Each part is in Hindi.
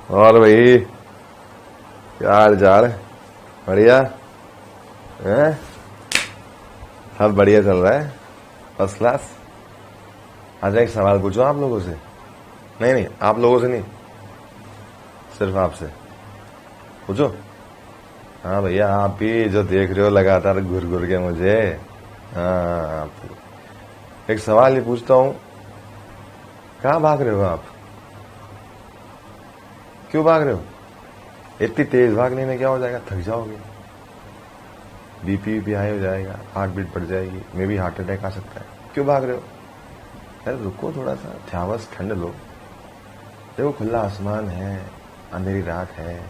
और भाई क्या हाल चाल? बढ़िया है? सब बढ़िया चल रहा है, फर्स्ट क्लास। अच्छा एक सवाल पूछो आप लोगों से। नहीं नहीं, आप लोगों से नहीं, सिर्फ आपसे पूछो। हाँ भैया, आप ही जो देख रहे हो लगातार घुर घुर के मुझे। हाँ आप ही। एक सवाल ही पूछता हूँ, कहाँ भाग रहे हो आप? क्यों भाग रहे हो? इतनी तेज भागने में क्या हो जाएगा, थक जाओगे, बीपी हाई हो जाएगा, हार्ट बीट बढ़ जाएगी, मे भी हार्ट अटैक आ सकता है। क्यों भाग रहे हो? यार रुको थोड़ा सा, ध्यावस ठंड लो। देखो खुला आसमान है, अंधेरी रात है,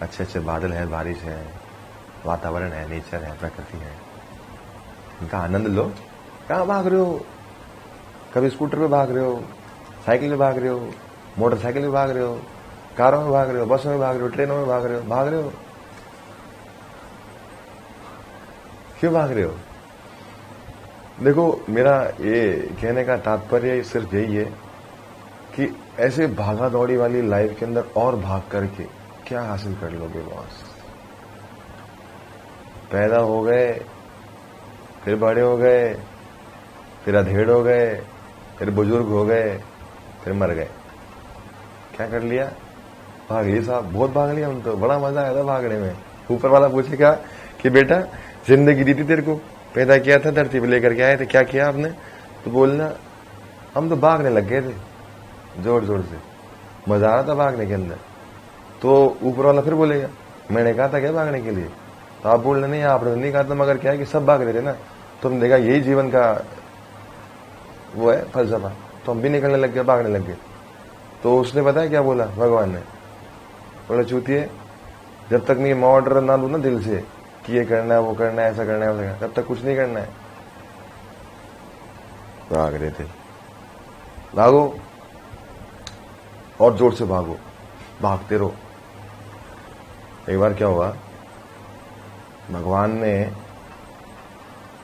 अच्छे अच्छे बादल हैं, बारिश है, वातावरण है, नेचर है, प्रकृति है, इनका आनंद लो। कहाँ भाग रहे हो? कभी स्कूटर पे भाग रहे हो, साइकिल पे भाग रहे हो, मोटरसाइकिल पे भाग रहे हो, कारों में भाग रहे हो, बसों में भाग रहे हो, ट्रेनों में भाग रहे हो। क्यों भाग रहे हो? देखो मेरा ये कहने का तात्पर्य सिर्फ यही है कि ऐसे भागा दौड़ी वाली लाइफ के अंदर और भाग करके क्या हासिल कर लोगे बॉस? पैदा हो गए, फिर बड़े हो गए, फिर अधेड़ हो गए, फिर बुजुर्ग हो गए, फिर मर गए। क्या कर लिया? भाग लिया साहब, बहुत भाग लिया हम तो, बड़ा मजा आया था भागने में। ऊपर वाला पूछे क्या कि बेटा जिंदगी दी थी तेरे को, पैदा किया था, धरती पे लेकर के आए थे, क्या किया आपने? तो बोलना हम तो भागने लग गए थे जोर जोर से, मजा आ रहा था भागने के अंदर। तो ऊपर वाला फिर बोलेगा मैंने कहा था क्या भागने के लिए? तो आप बोल रहे नहीं, आपने नहीं कहा था, मगर क्या है कि सब भाग रहे थे ना, तो हमने देखा यही जीवन का वो है फलसफा, तो हम भी निकलने लग गए, भागने लग गए। तो उसने बताया क्या बोला भगवान ने? बोला चूतिए, जब तक मैं ऑर्डर ना लू ना दिल से कि ये करना है, वो करना है, ऐसा करना है, वैसा करना है, तब तक कुछ नहीं करना है। भाग रहे थे, भागो और जोर से भागो, भागते रहो। एक बार क्या हुआ, भगवान ने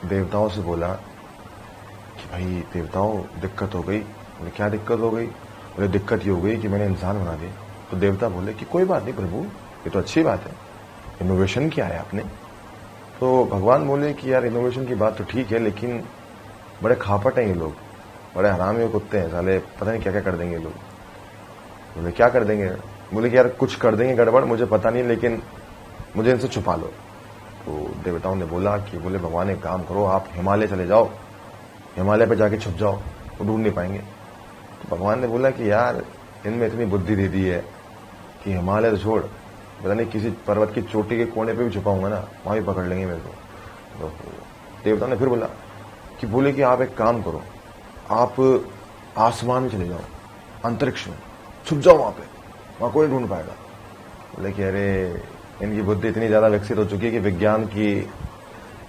देवताओं से बोला कि भाई देवताओं दिक्कत हो गई। बोले क्या दिक्कत हो गई? बोले दिक्कत ये हो गई कि मैंने इंसान बना दिया। तो देवता बोले कि कोई बात नहीं प्रभु, ये तो अच्छी बात है, इनोवेशन किया है आपने। तो भगवान बोले कि यार इनोवेशन की बात तो ठीक है, लेकिन बड़े खापट हैं ये लोग, बड़े हरामी कुत्ते हैं साले, पता नहीं क्या क्या कर देंगे लोग। बोले क्या कर देंगे? बोले कि यार कुछ कर देंगे गड़बड़, मुझे पता नहीं, लेकिन मुझे इनसे छुपा लो। तो देवताओं ने बोला कि बोले भगवान एक काम करो, आप हिमालय चले जाओ, हिमालय पे जाके छुप जाओ, वो ढूंढ नहीं पाएंगे। तो भगवान ने बोला कि यार इनमें इतनी बुद्धि दे दी है कि हिमालय तो छोड़, पता नहीं किसी पर्वत की चोटी के कोने पे भी छुपाऊंगा ना, वहां भी पकड़ लेंगे मेरे को। तो देवता ने फिर बोला कि बोले कि आप एक काम करो, आप आसमान में चले जाओ, अंतरिक्ष में छुप जाओ, वहां पे, वहां कोई ढूंढ पाएगा। बोले कि अरे इनकी बुद्धि इतनी ज्यादा विकसित हो चुकी है कि विज्ञान की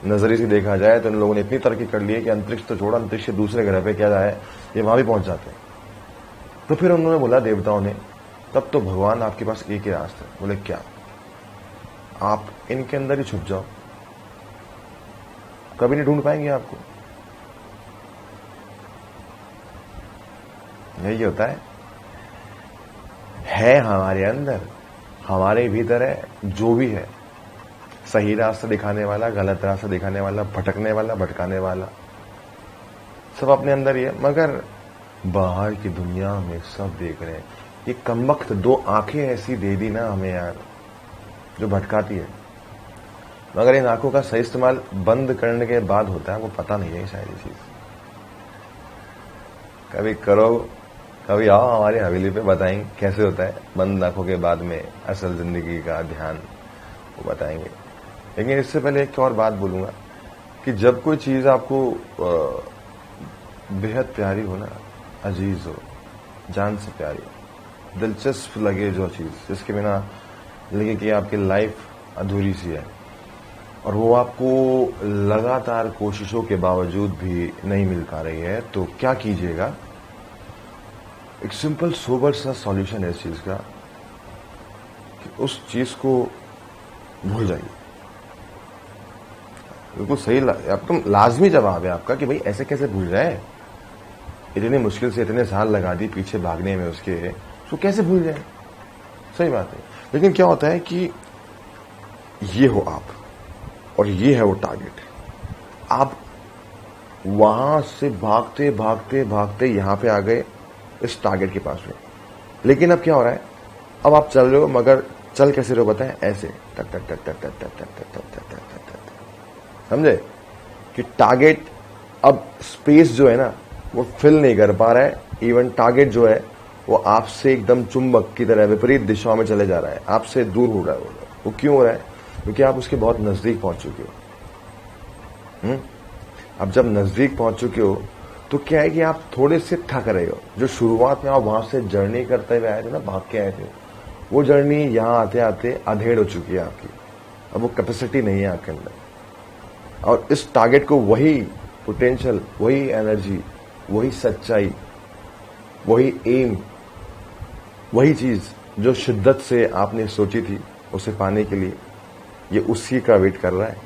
नजरिए से देखा जाए तो इन लोगों ने इतनी तरक्की कर ली है कि अंतरिक्ष तो छोड़ा, अंतरिक्ष के दूसरे ग्रह पे क्या जाए, ये वहां भी पहुंच जाते हैं। तो फिर उन्होंने बोला देवताओं ने, तब तो भगवान आपके पास एक ही रास्ता है। बोले क्या? आप इनके अंदर ही छुप जाओ, कभी नहीं ढूंढ पाएंगे आपको। यही होता है हमारे अंदर, हमारे भीतर है जो भी है, सही रास्ता दिखाने वाला, गलत रास्ता दिखाने वाला, भटकने वाला, भटकाने वाला, सब अपने अंदर ही है। मगर बाहर की दुनिया में सब देख रहे हैं। ये कमबख्त दो आंखें ऐसी दे दी ना हमें यार, जो भटकाती है, मगर इन आंखों का सही इस्तेमाल बंद करने के बाद होता है, वो पता नहीं है शायद ये चीज। कभी करो, कभी आओ हमारी हवेली पे, बताएंगे कैसे होता है बंद आंखों के बाद में असल जिंदगी का ध्यान, वो बताएंगे। लेकिन इससे पहले एक और बात बोलूंगा कि जब कोई चीज आपको बेहद प्यारी हो ना, अजीज हो, जान से प्यारी हो, दिलचस्प लगे जो चीज, जिसके बिना लगे कि आपकी लाइफ अधूरी सी है, और वो आपको लगातार कोशिशों के बावजूद भी नहीं मिल पा रही है, तो क्या कीजिएगा? एक सिंपल सोबर सा सॉल्यूशन है इस चीज का कि उस चीज को भूल जाइए। बिल्कुल सही, आपका लाजमी जवाब है आपका कि भाई ऐसे कैसे भूल जाए, इतनी मुश्किल से इतने साल लगा दी पीछे भागने में उसके, तो कैसे भूल जाए? सही बात है। लेकिन क्या होता है कि ये हो आप और ये है वो टारगेट, आप वहां से भागते भागते भागते यहां पे आ गए इस टारगेट के पास में। लेकिन अब क्या हो रहा है, अब आप चल रहे हो, मगर चल कैसे रहे हो बताएं, ऐसे टक टक टक टक टक टक टक टक टक टक टक टक, समझे कि टारगेट अब स्पेस जो है ना वो फिल नहीं कर पा रहा है। इवन टारगेट जो है वो आपसे एकदम चुंबक की तरह विपरीत दिशाओं में चले जा रहा है, आपसे दूर हो रहा है। वो क्यों हो रहा है? क्योंकि आप उसके बहुत नजदीक पहुंच चुके हो। अब जब नजदीक पहुंच चुके हो तो क्या है कि आप थोड़े से थक रहे हो। जो शुरुआत में आप वहां से जर्नी करते हुए आए थे ना, भाग के आए थे, वो जर्नी यहां आते आते अधेड़ हो चुकी है आपकी। अब वो कैपेसिटी नहीं है आपके अंदर। और इस टारगेट को वही पोटेंशियल, वही एनर्जी, वही सच्चाई, वही एम, वही चीज जो शिद्दत से आपने सोची थी उसे पाने के लिए, ये उसी का वेट कर रहा है।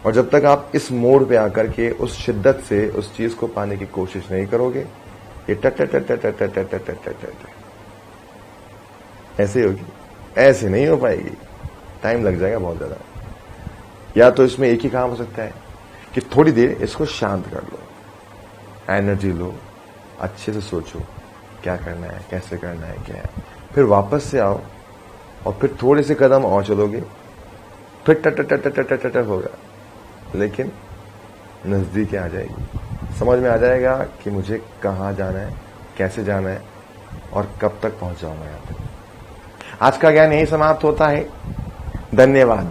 और जब तक आप इस मोड़ पे आकर के उस शिद्दत से उस चीज को पाने की कोशिश नहीं करोगे, ये टट टट टट टट टट टट टट टट टट ऐसे होगी, ऐसे नहीं हो पाएगी, टाइम लग जाएगा बहुत ज्यादा। या तो इसमें एक ही काम हो सकता है कि थोड़ी देर इसको शांत कर लो, एनर्जी लो, अच्छे से सोचो क्या करना है, कैसे करना है, क्या है, फिर वापस से आओ और फिर थोड़े से कदम और चलोगे, फिर टट टट टट टट टट होगा, लेकिन नजदीक आ जाएगी। समझ में आ जाएगा कि मुझे कहाँ जाना है, कैसे जाना है और कब तक पहुंच जाऊंगा यहाँ पे। आज का ज्ञान यही समाप्त होता है। धन्यवाद।